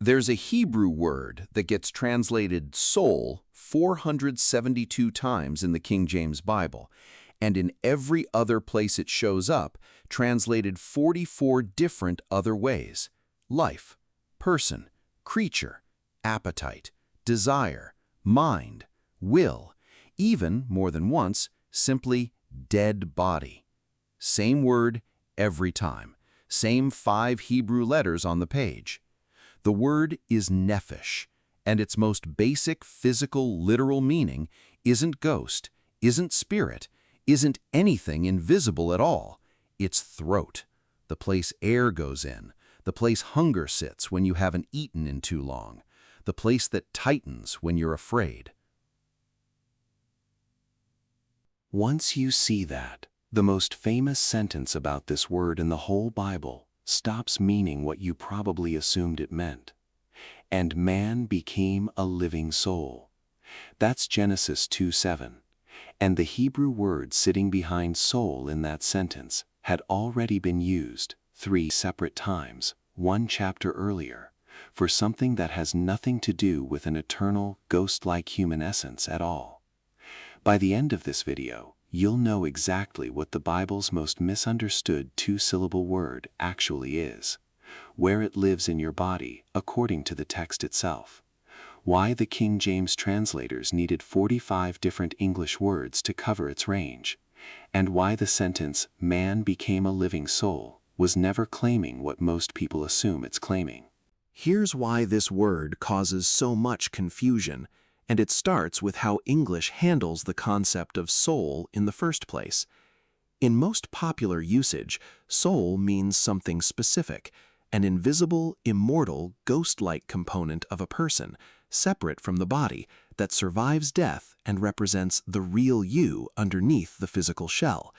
There's a Hebrew word that gets translated soul 472 times in the King James Bible, and in every other place it shows up, translated 44 different other ways: life, person, creature, appetite, desire, mind, will, even, more than once, simply dead body. Same word every time, same 5 Hebrew letters on the page. The word is nephesh, and its most basic physical, literal meaning isn't ghost, isn't spirit, isn't anything invisible at all. It's throat, the place air goes in, the place hunger sits when you haven't eaten in too long, the place that tightens when you're afraid. Once you see that, the most famous sentence about this word in the whole Bible stops meaning what you probably assumed it meant. And man became a living soul. That's Genesis 2:7. And the Hebrew word sitting behind soul in that sentence had already been used 3 separate times, 1 chapter earlier, for something that has nothing to do with an eternal, ghost-like human essence at all. By the end of this video, you'll know exactly what the Bible's most misunderstood 2-syllable word actually is, where it lives in your body according to the text itself, why the King James translators needed 45 different English words to cover its range, and why the sentence, "man became a living soul," was never claiming what most people assume it's claiming. Here's why this word causes so much confusion, and it starts with how English handles the concept of soul in the first place. In most popular usage, soul means something specific, an invisible, immortal, ghost-like component of a person, separate from the body, that survives death and represents the real you underneath the physical shell.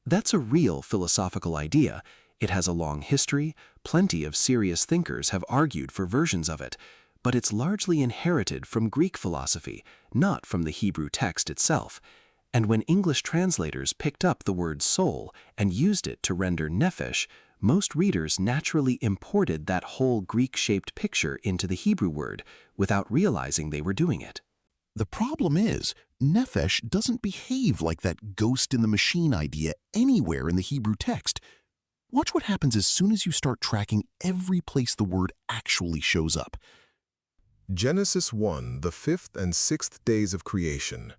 That's a real philosophical idea. It has a long history, plenty of serious thinkers have argued for versions of it, but it's largely inherited from Greek philosophy, not from the Hebrew text itself. And when English translators picked up the word soul and used it to render nephesh, most readers naturally imported that whole Greek-shaped picture into the Hebrew word without realizing they were doing it. The problem is, nephesh doesn't behave like that ghost-in-the-machine idea anywhere in the Hebrew text. Watch what happens as soon as you start tracking every place the word actually shows up. Genesis 1, the 5th and 6th days of creation.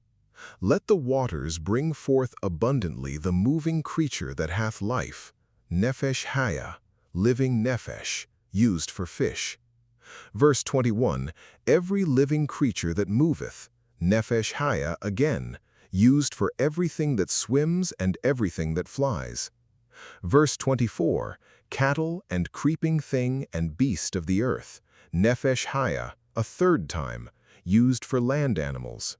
Let the waters bring forth abundantly the moving creature that hath life, nephesh haya, living nephesh, used for fish. Verse 21, every living creature that moveth, nephesh haya again, used for everything that swims and everything that flies. Verse 24, cattle and creeping thing and beast of the earth, nephesh haya, a third time, used for land animals.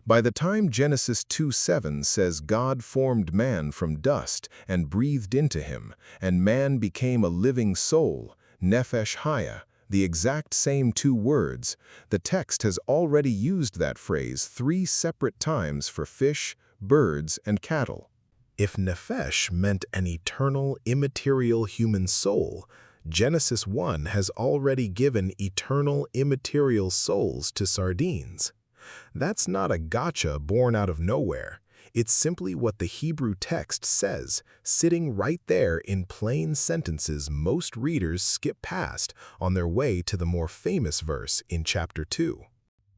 By the time Genesis 2:7 says God formed man from dust and breathed into him, and man became a living soul, nephesh haya, the exact same 2 words, the text has already used that phrase 3 separate times for fish, birds, and cattle. If nephesh meant an eternal, immaterial human soul, Genesis 1 has already given eternal, immaterial souls to sardines. That's not a gotcha born out of nowhere. It's simply what the Hebrew text says, sitting right there in plain sentences most readers skip past on their way to the more famous verse in chapter 2.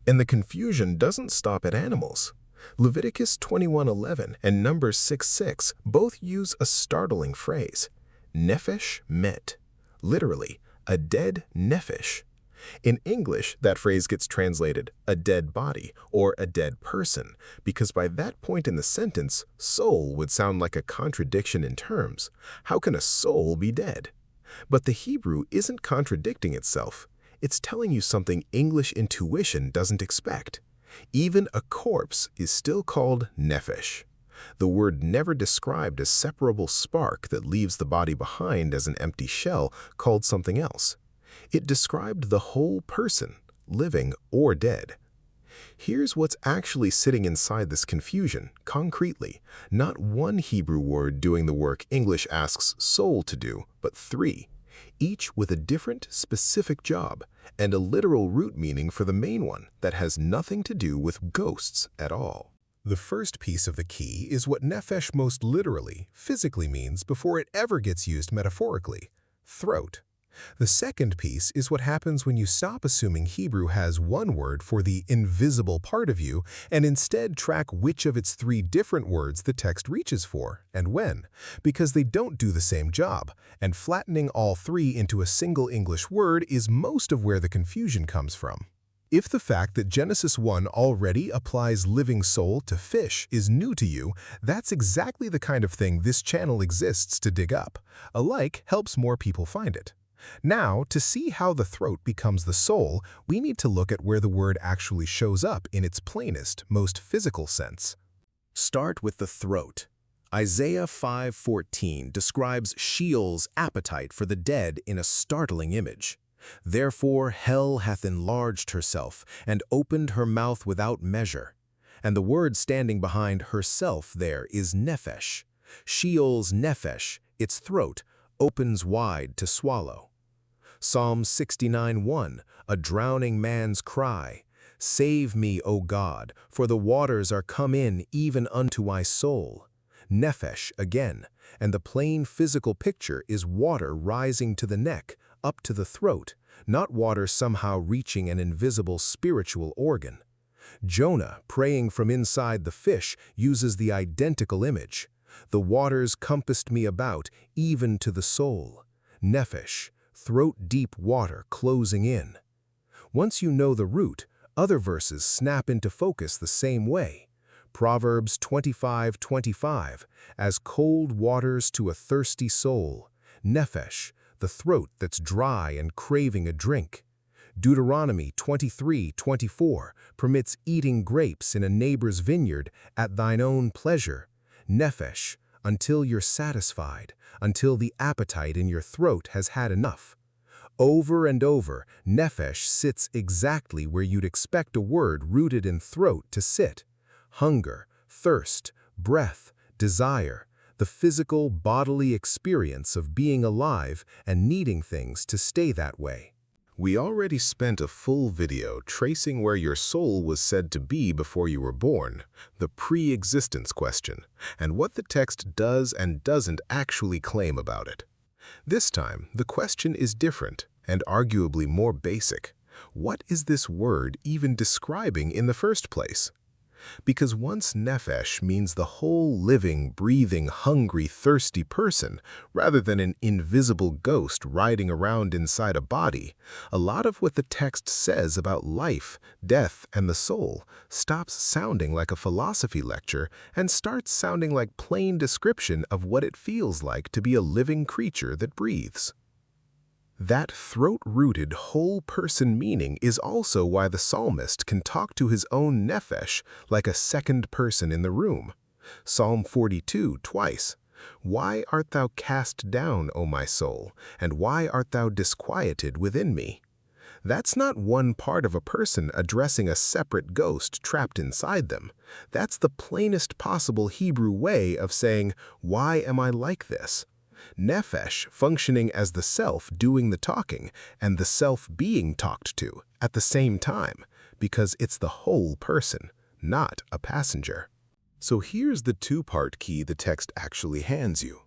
And the confusion doesn't stop at animals. Leviticus 21:11 and Numbers 6:6 both use a startling phrase, nephesh met. Literally, a dead nephesh. In English, that phrase gets translated a dead body or a dead person, because by that point in the sentence, soul would sound like a contradiction in terms. How can a soul be dead? But the Hebrew isn't contradicting itself. It's telling you something English intuition doesn't expect. Even a corpse is still called nephesh. The word never described a separable spark that leaves the body behind as an empty shell called something else. It described the whole person, living or dead. Here's what's actually sitting inside this confusion, concretely. Not one Hebrew word doing the work English asks soul to do, but 3. each with a different, specific job, and a literal root meaning for the main one that has nothing to do with ghosts at all. The first piece of the key is what nephesh most literally, physically means before it ever gets used metaphorically: throat. The second piece is what happens when you stop assuming Hebrew has one word for the invisible part of you and instead track which of its three different words the text reaches for and when, because they don't do the same job, and flattening all three into a single English word is most of where the confusion comes from. If the fact that Genesis 1 already applies living soul to fish is new to you, that's exactly the kind of thing this channel exists to dig up. A like helps more people find it. Now, to see how the throat becomes the soul, we need to look at where the word actually shows up in its plainest, most physical sense. Start with the throat. Isaiah 5:14 describes Sheol's appetite for the dead in a startling image. Therefore hell hath enlarged herself, and opened her mouth without measure. And the word standing behind herself there is nephesh. Sheol's nephesh, its throat, opens wide to swallow. Psalm 69:1, a drowning man's cry. Save me, O God, for the waters are come in even unto my soul. Nephesh again, and the plain physical picture is water rising to the neck, up to the throat, not water somehow reaching an invisible spiritual organ. Jonah, praying from inside the fish, uses the identical image. The waters compassed me about, even to the soul. Nephesh, throat-deep water closing in. Once you know the root, other verses snap into focus the same way. Proverbs 25:25, as cold waters to a thirsty soul. Nephesh, the throat that's dry and craving a drink. Deuteronomy 23:24 permits eating grapes in a neighbor's vineyard at thine own pleasure. Nephesh, until you're satisfied, until the appetite in your throat has had enough. Over and over, nephesh sits exactly where you'd expect a word rooted in throat to sit. Hunger, thirst, breath, desire, the physical, bodily experience of being alive and needing things to stay that way. We already spent a full video tracing where your soul was said to be before you were born, the pre-existence question, and what the text does and doesn't actually claim about it. This time, the question is different and arguably more basic. What is this word even describing in the first place? Because once nephesh means the whole living, breathing, hungry, thirsty person, rather than an invisible ghost riding around inside a body, a lot of what the text says about life, death, and the soul stops sounding like a philosophy lecture and starts sounding like plain description of what it feels like to be a living creature that breathes. That throat-rooted whole-person meaning is also why the psalmist can talk to his own nephesh like a second person in the room. Psalm 42 twice. Why art thou cast down, O my soul, and why art thou disquieted within me? That's not one part of a person addressing a separate ghost trapped inside them. That's the plainest possible Hebrew way of saying, why am I like this? Nephesh functioning as the self doing the talking and the self being talked to at the same time, because it's the whole person, not a passenger. So here's the two-part key the text actually hands you.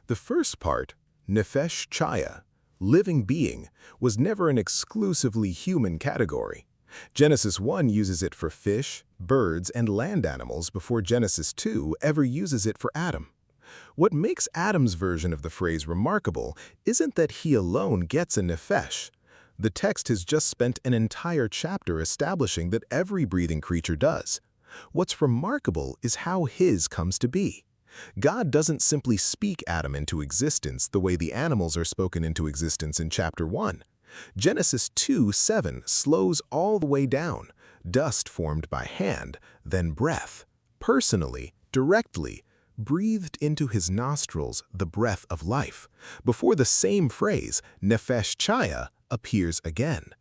The first part, nephesh chaya, living being, was never an exclusively human category. Genesis 1 uses it for fish, birds, and land animals before Genesis 2 ever uses it for Adam. What makes Adam's version of the phrase remarkable isn't that he alone gets a nephesh. The text has just spent an entire chapter establishing that every breathing creature does. What's remarkable is how his comes to be. God doesn't simply speak Adam into existence the way the animals are spoken into existence in chapter 1. Genesis 2:7 slows all the way down, dust formed by hand, then breath, personally, directly, breathed into his nostrils the breath of life, before the same phrase, nephesh chaya, appears again.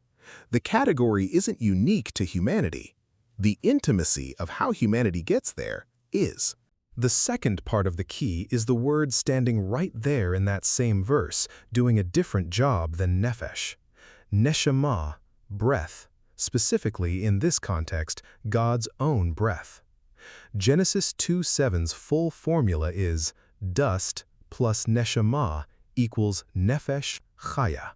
The category isn't unique to humanity. The intimacy of how humanity gets there is. The second part of the key is the word standing right there in that same verse, doing a different job than nephesh. Neshama, breath, specifically in this context, God's own breath. Genesis 2:7's full formula is dust plus neshama equals nephesh chaya.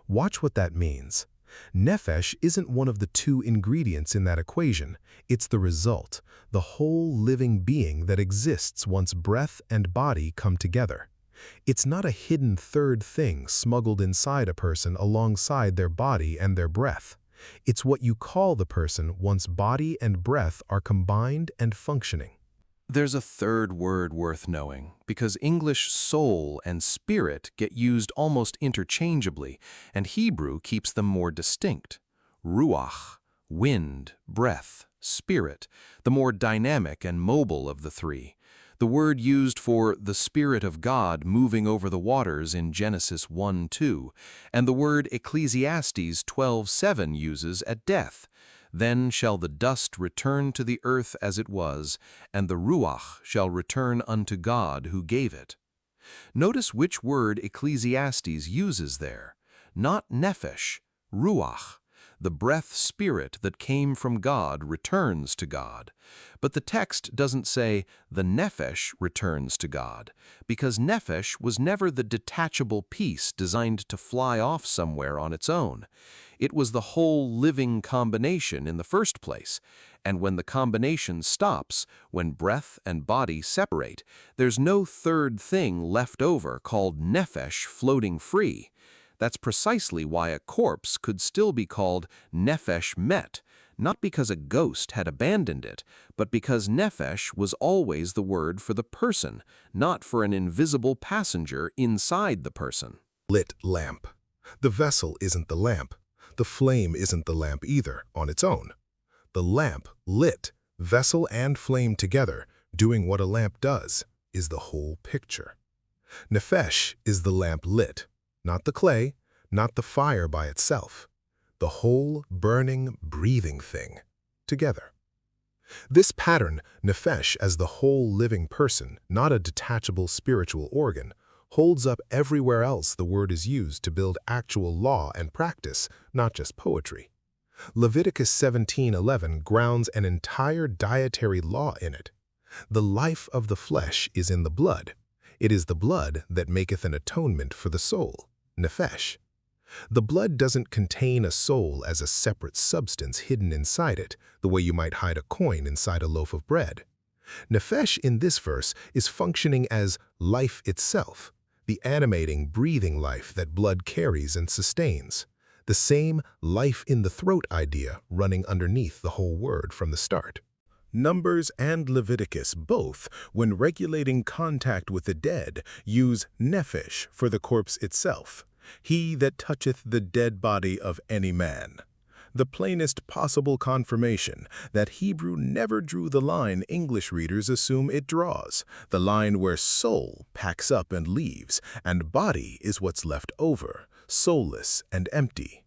Watch what that means. Nephesh isn't one of the two ingredients in that equation, it's the result, the whole living being that exists once breath and body come together. It's not a hidden third thing smuggled inside a person alongside their body and their breath. It's what you call the person once body and breath are combined and functioning. There's a third word worth knowing, because English soul and spirit get used almost interchangeably, and Hebrew keeps them more distinct. Ruach, wind, breath, spirit, the more dynamic and mobile of the three. The word used for the Spirit of God moving over the waters in Genesis 1:2, and the word Ecclesiastes 12:7 uses at death. Then shall the dust return to the earth as it was, and the ruach shall return unto God who gave it. Notice which word Ecclesiastes uses there. Not nephesh, ruach. The breath spirit that came from God returns to God. But the text doesn't say the nephesh returns to God, because nephesh was never the detachable piece designed to fly off somewhere on its own. It was the whole living combination in the first place, and when the combination stops, when breath and body separate, there's no third thing left over called nephesh floating free. That's precisely why a corpse could still be called nephesh met, not because a ghost had abandoned it, but because nephesh was always the word for the person, not for an invisible passenger inside the person. Lit lamp. The vessel isn't the lamp. The flame isn't the lamp either, on its own. The lamp, lit, vessel and flame together, doing what a lamp does, is the whole picture. Nephesh is the lamp lit, not the clay, not the fire by itself. The whole burning, breathing thing, together. This pattern, nephesh as the whole living person, not a detachable spiritual organ, holds up everywhere else the word is used to build actual law and practice, not just poetry. Leviticus 17:11 grounds an entire dietary law in it. The life of the flesh is in the blood. It is the blood that maketh an atonement for the soul, nephesh. The blood doesn't contain a soul as a separate substance hidden inside it, the way you might hide a coin inside a loaf of bread. Nephesh in this verse is functioning as life itself, the animating, breathing life that blood carries and sustains. The same life in the throat idea running underneath the whole word from the start. Numbers and Leviticus both, when regulating contact with the dead, use nephesh for the corpse itself. He that toucheth the dead body of any man. The plainest possible confirmation that Hebrew never drew the line English readers assume it draws, the line where soul packs up and leaves, and body is what's left over, soulless and empty.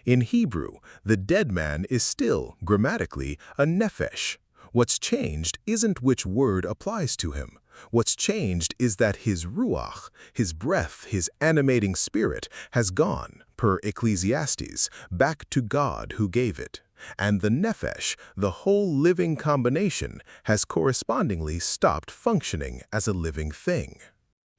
In Hebrew, the dead man is still, grammatically, a nephesh. What's changed isn't which word applies to him. What's changed is that his ruach, his breath, his animating spirit, has gone, per Ecclesiastes, back to God who gave it. And the nephesh, the whole living combination, has correspondingly stopped functioning as a living thing.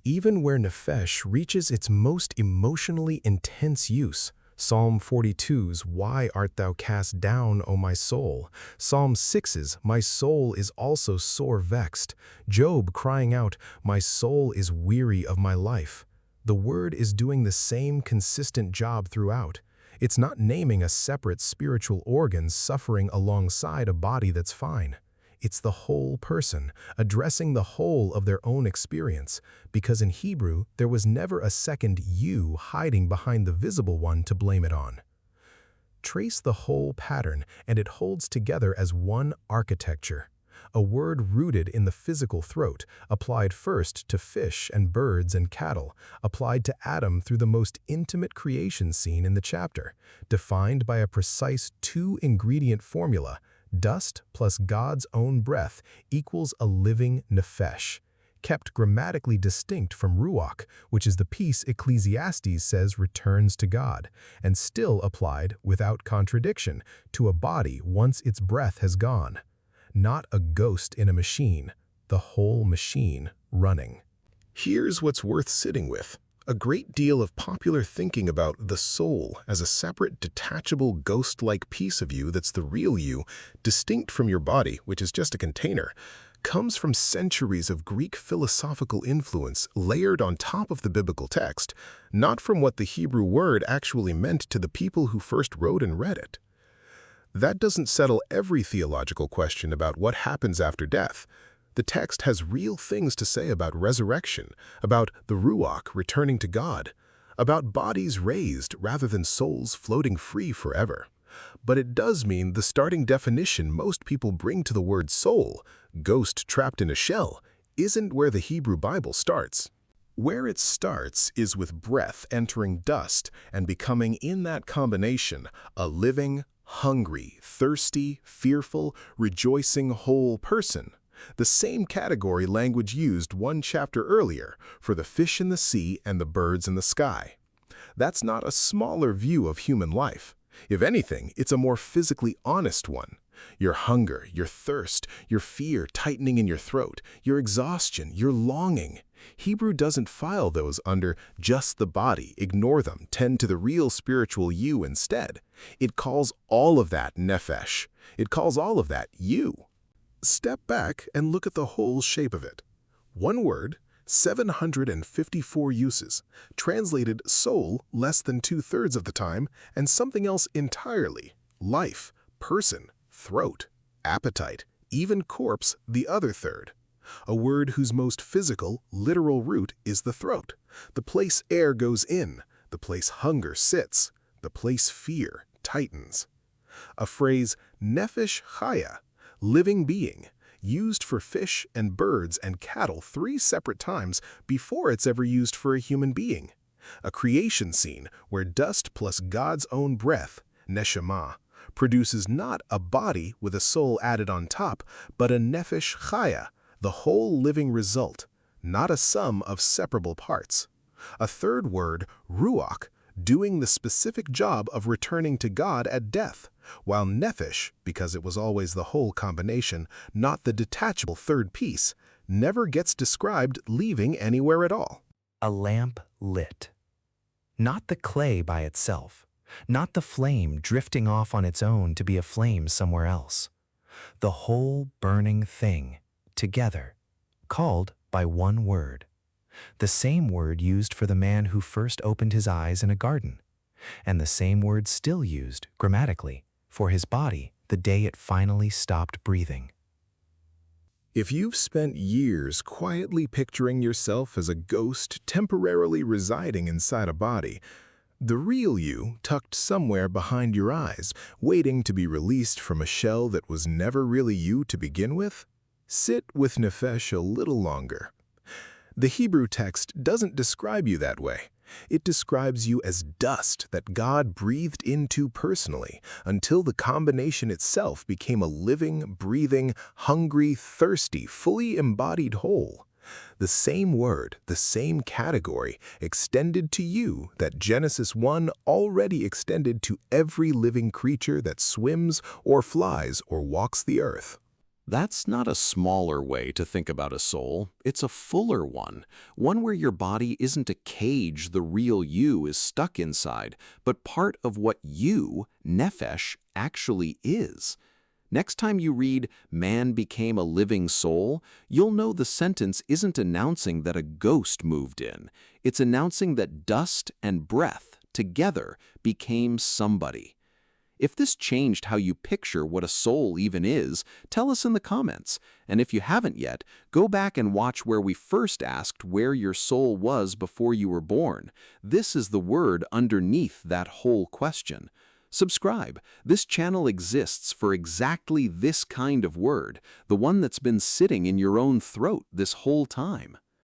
Even where nephesh reaches its most emotionally intense use, Psalm 42's, "Why art thou cast down, O my soul?" Psalm 6's, "My soul is also sore vexed." Job crying out, "My soul is weary of my life." The word is doing the same consistent job throughout. It's not naming a separate spiritual organ suffering alongside a body that's fine. It's the whole person, addressing the whole of their own experience, because in Hebrew, there was never a second you hiding behind the visible one to blame it on. Trace the whole pattern, and it holds together as one architecture, a word rooted in the physical throat, applied first to fish and birds and cattle, applied to Adam through the most intimate creation scene in the chapter, defined by a precise two-ingredient formula, Dust plus God's own breath equals a living nephesh, kept grammatically distinct from ruach, which is the peace Ecclesiastes says returns to God, and still applied without contradiction to a body once its breath has gone. Not a ghost in a machine, the whole machine running. Here's what's worth sitting with. A great deal of popular thinking about the soul as a separate, detachable, ghost-like piece of you that's the real you, distinct from your body, which is just a container, comes from centuries of Greek philosophical influence layered on top of the biblical text, not from what the Hebrew word actually meant to the people who first wrote and read it. That doesn't settle every theological question about what happens after death. The text has real things to say about resurrection, about the ruach returning to God, about bodies raised rather than souls floating free forever. But it does mean the starting definition most people bring to the word soul, ghost trapped in a shell, isn't where the Hebrew Bible starts. Where it starts is with breath entering dust and becoming in that combination a living, hungry, thirsty, fearful, rejoicing whole person. The same category language used one chapter earlier for the fish in the sea and the birds in the sky. That's not a smaller view of human life. If anything, it's a more physically honest one. Your hunger, your thirst, your fear tightening in your throat, your exhaustion, your longing. Hebrew doesn't file those under just the body, ignore them, tend to the real spiritual you instead. It calls all of that nephesh. It calls all of that you. Step back and look at the whole shape of it. One word, 754 uses, translated soul less than 2/3 of the time, and something else entirely, life, person, throat, appetite, even corpse the other third. A word whose most physical, literal root is the throat, the place air goes in, the place hunger sits, the place fear tightens. A phrase, nephesh chaya, living being, used for fish and birds and cattle 3 separate times before it's ever used for a human being. A creation scene where dust plus God's own breath, neshama, produces not a body with a soul added on top, but a nephesh chaya, the whole living result, not a sum of separable parts. A third word, ruach, doing the specific job of returning to God at death, while nephesh, because it was always the whole combination, not the detachable third piece, never gets described leaving anywhere at all. A lamp lit. Not the clay by itself, not the flame drifting off on its own to be a flame somewhere else. The whole burning thing, together, called by one word. The same word used for the man who first opened his eyes in a garden, and the same word still used, grammatically, for his body the day it finally stopped breathing. If you've spent years quietly picturing yourself as a ghost temporarily residing inside a body, the real you tucked somewhere behind your eyes, waiting to be released from a shell that was never really you to begin with, sit with nephesh a little longer. The Hebrew text doesn't describe you that way. It describes you as dust that God breathed into personally until the combination itself became a living, breathing, hungry, thirsty, fully embodied whole. The same word, the same category, extended to you that Genesis 1 already extended to every living creature that swims or flies or walks the earth. That's not a smaller way to think about a soul, it's a fuller one where your body isn't a cage the real you is stuck inside, but part of what you, nephesh, actually is. Next time you read, "Man became a living soul," you'll know the sentence isn't announcing that a ghost moved in. It's announcing that dust and breath together became somebody. If this changed how you picture what a soul even is, tell us in the comments. And if you haven't yet, go back and watch where we first asked where your soul was before you were born. This is the word underneath that whole question. Subscribe. This channel exists for exactly this kind of word, the one that's been sitting in your own throat this whole time.